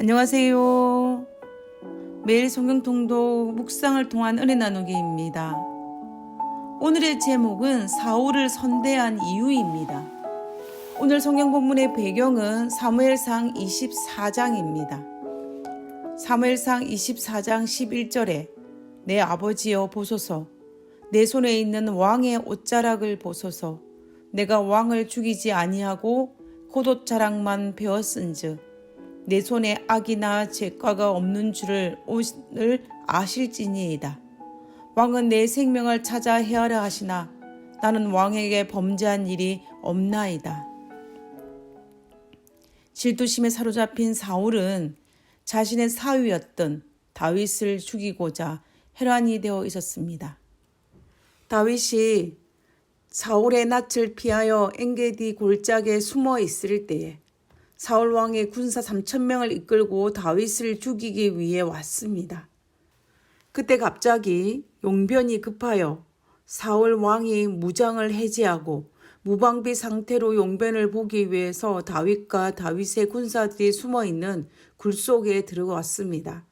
안녕하세요. 매일 성경 통독 묵상을 통한 은혜 나누기입니다. 오늘의 제목은 사울을 선대한 이유입니다. 오늘 성경 본문의 배경은 사무엘상 24장입니다. 사무엘상 24장 11절에 내 아버지여 보소서, 내 손에 있는 왕의 옷자락을 보소서, 내가 왕을 죽이지 아니하고 겉옷자락만 베었은즉 내 손에 악이나 죄과가 없는 줄을 오늘 아실지니이다. 왕은 내 생명을 찾아 헤아려 하시나 나는 왕에게 범죄한 일이 없나이다. 질투심에 사로잡힌 사울은 자신의 사위였던 다윗을 죽이고자 혈안이 되어 있었습니다. 다윗이 사울의 낯을 피하여 엔게디 골짜기에 숨어 있을 때에 사울 왕이 군사 3,000명을 이끌고 다윗을 죽이기 위해 왔습니다. 그때 갑자기 용변이 급하여 사울 왕이 무장을 해제하고 무방비 상태로 용변을 보기 위해서 다윗과 다윗의 군사들이 숨어있는 굴 속에 들어왔습니다.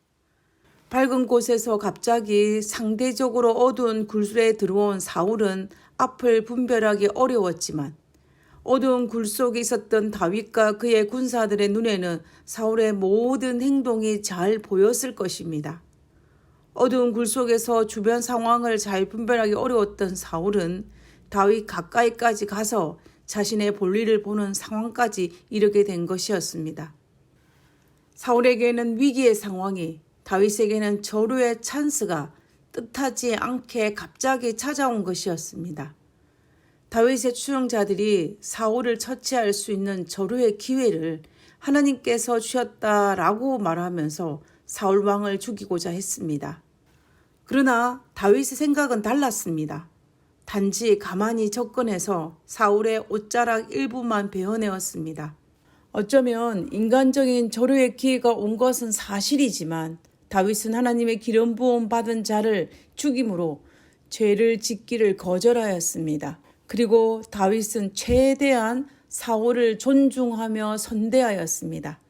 밝은 곳에서 갑자기 상대적으로 어두운 굴에 들어온 사울은 앞을 분별하기 어려웠지만 어두운 굴 속에 있었던 다윗과 그의 군사들의 눈에는 사울의 모든 행동이 잘 보였을 것입니다. 어두운 굴 속에서 주변 상황을 잘 분별하기 어려웠던 사울은 다윗 가까이까지 가서 자신의 볼일을 보는 상황까지 이르게 된 것이었습니다. 사울에게는 위기의 상황이, 다윗에게는 절호의 찬스가 뜻하지 않게 갑자기 찾아온 것이었습니다. 다윗의 추종자들이 사울을 처치할 수 있는 절호의 기회를 하나님께서 주셨다라고 말하면서 사울 왕을 죽이고자 했습니다. 그러나 다윗의 생각은 달랐습니다. 단지 가만히 접근해서 사울의 옷자락 일부만 베어내었습니다. 어쩌면 인간적인 절호의 기회가 온 것은 사실이지만 다윗은 하나님의 기름 부음 받은 자를 죽임으로 죄를 짓기를 거절하였습니다. 그리고 다윗은 최대한 사울을 존중하며 선대하였습니다.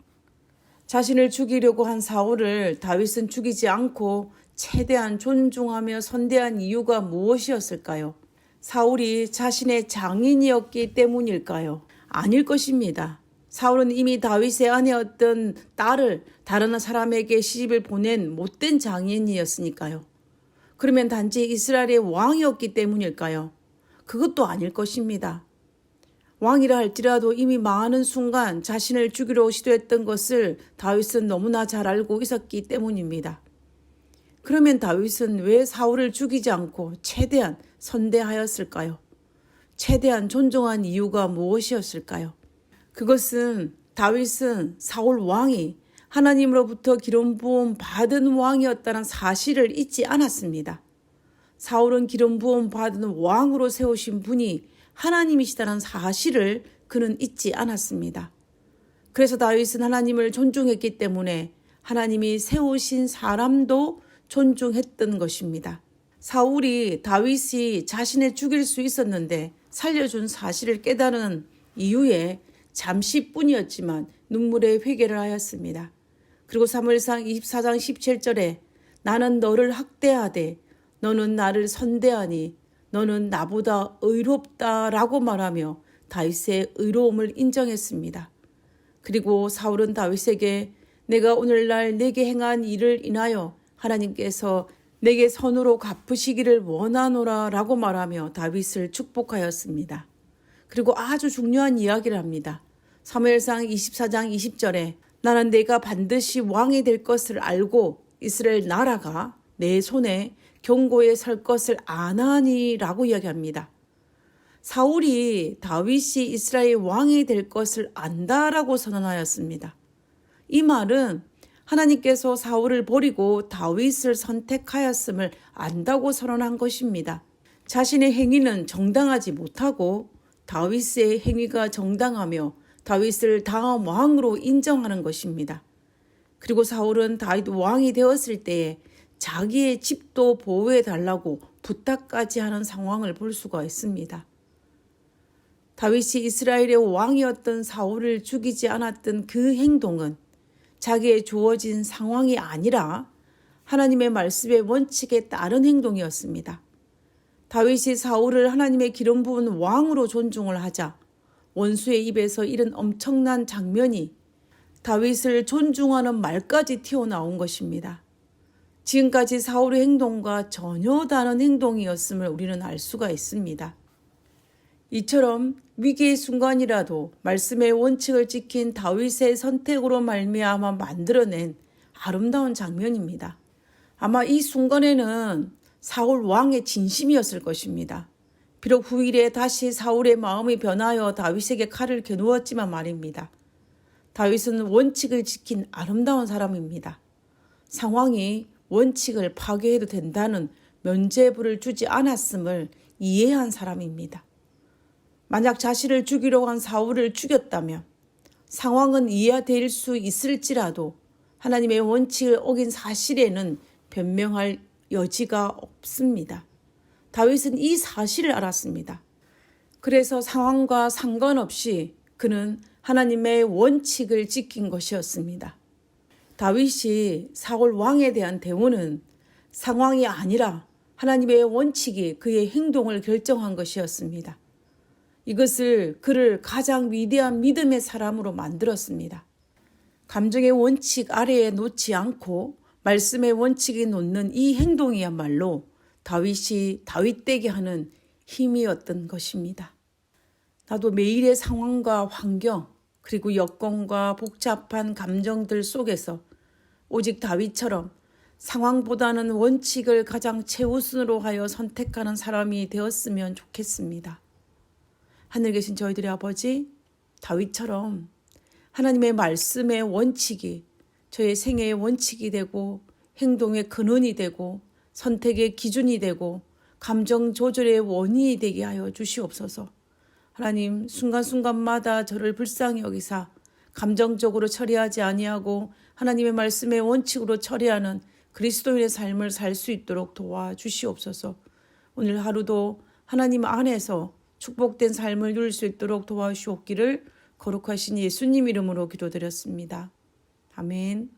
자신을 죽이려고 한 사울을 다윗은 죽이지 않고 최대한 존중하며 선대한 이유가 무엇이었을까요? 사울이 자신의 장인이었기 때문일까요? 아닐 것입니다. 사울은 이미 다윗의 아내였던 딸을 다른 사람에게 시집을 보낸 못된 장인이었으니까요. 그러면 단지 이스라엘의 왕이었기 때문일까요? 그것도 아닐 것입니다. 왕이라 할지라도 이미 망하는 순간 자신을 죽이려 시도했던 것을 다윗은 너무나 잘 알고 있었기 때문입니다. 그러면 다윗은 왜 사울을 죽이지 않고 최대한 선대하였을까요? 최대한 존중한 이유가 무엇이었을까요? 그것은 다윗은 사울 왕이 하나님으로부터 기름 부음 받은 왕이었다는 사실을 잊지 않았습니다. 사울은 기름 부음 받은 왕으로 세우신 분이 하나님이시다는 사실을 그는 잊지 않았습니다. 그래서 다윗은 하나님을 존중했기 때문에 하나님이 세우신 사람도 존중했던 것입니다. 사울이 다윗이 자신을 죽일 수 있었는데 살려준 사실을 깨달은 이후에 잠시뿐이었지만 눈물의 회개를 하였습니다. 그리고 사무엘상 24장 17절에 나는 너를 학대하되 너는 나를 선대하니 너는 나보다 의롭다라고 말하며 다윗의 의로움을 인정했습니다. 그리고 사울은 다윗에게 내가 오늘날 내게 행한 일을 인하여 하나님께서 내게 선으로 갚으시기를 원하노라 라고 말하며 다윗을 축복하였습니다. 그리고 아주 중요한 이야기를 합니다. 사무엘상 24장 20절에 나는 내가 반드시 왕이 될 것을 알고 이스라엘 나라가 내 손에 경고에 설 것을 아나니 라고 이야기합니다. 사울이 다윗이 이스라엘 왕이 될 것을 안다라고 선언하였습니다. 이 말은 하나님께서 사울을 버리고 다윗을 선택하였음을 안다고 선언한 것입니다. 자신의 행위는 정당하지 못하고 다윗의 행위가 정당하며 다윗을 다음 왕으로 인정하는 것입니다. 그리고 사울은 다윗 왕이 되었을 때에 자기의 집도 보호해달라고 부탁까지 하는 상황을 볼 수가 있습니다. 다윗이 이스라엘의 왕이었던 사울을 죽이지 않았던 그 행동은 자기의 주어진 상황이 아니라 하나님의 말씀의 원칙에 따른 행동이었습니다. 다윗이 사울을 하나님의 기름 부은 왕으로 존중을 하자 원수의 입에서 이런 엄청난 장면이 다윗을 존중하는 말까지 튀어나온 것입니다. 지금까지 사울의 행동과 전혀 다른 행동이었음을 우리는 알 수가 있습니다. 이처럼 위기의 순간이라도 말씀의 원칙을 지킨 다윗의 선택으로 말미암아 만들어낸 아름다운 장면입니다. 아마 이 순간에는 사울 왕의 진심이었을 것입니다. 비록 후일에 다시 사울의 마음이 변하여 다윗에게 칼을 겨누었지만 말입니다. 다윗은 원칙을 지킨 아름다운 사람입니다. 상황이 원칙을 파괴해도 된다는 면죄부를 주지 않았음을 이해한 사람입니다. 만약 자신을 죽이려고 한 사울을 죽였다면 상황은 이해될 수 있을지라도 하나님의 원칙을 어긴 사실에는 변명할 여지가 없습니다. 다윗은 이 사실을 알았습니다. 그래서 상황과 상관없이 그는 하나님의 원칙을 지킨 것이었습니다. 다윗이 사울 왕에 대한 대우는 상황이 아니라 하나님의 원칙이 그의 행동을 결정한 것이었습니다. 이것을 그를 가장 위대한 믿음의 사람으로 만들었습니다. 감정의 원칙 아래에 놓지 않고 말씀의 원칙에 놓는 이 행동이야말로 다윗이 다윗되게 하는 힘이었던 것입니다. 나도 매일의 상황과 환경 그리고 여건과 복잡한 감정들 속에서 오직 다윗처럼 상황보다는 원칙을 가장 최우선으로 하여 선택하는 사람이 되었으면 좋겠습니다. 하늘 계신 저희들의 아버지, 다윗처럼 하나님의 말씀의 원칙이 저의 생애의 원칙이 되고 행동의 근원이 되고 선택의 기준이 되고 감정 조절의 원인이 되게 하여 주시옵소서. 하나님, 순간순간마다 저를 불쌍히 여기사 감정적으로 처리하지 아니하고 하나님의 말씀의 원칙으로 처리하는 그리스도인의 삶을 살 수 있도록 도와주시옵소서. 오늘 하루도 하나님 안에서 축복된 삶을 누릴 수 있도록 도와주시옵기를 거룩하신 예수님 이름으로 기도드렸습니다. 아멘.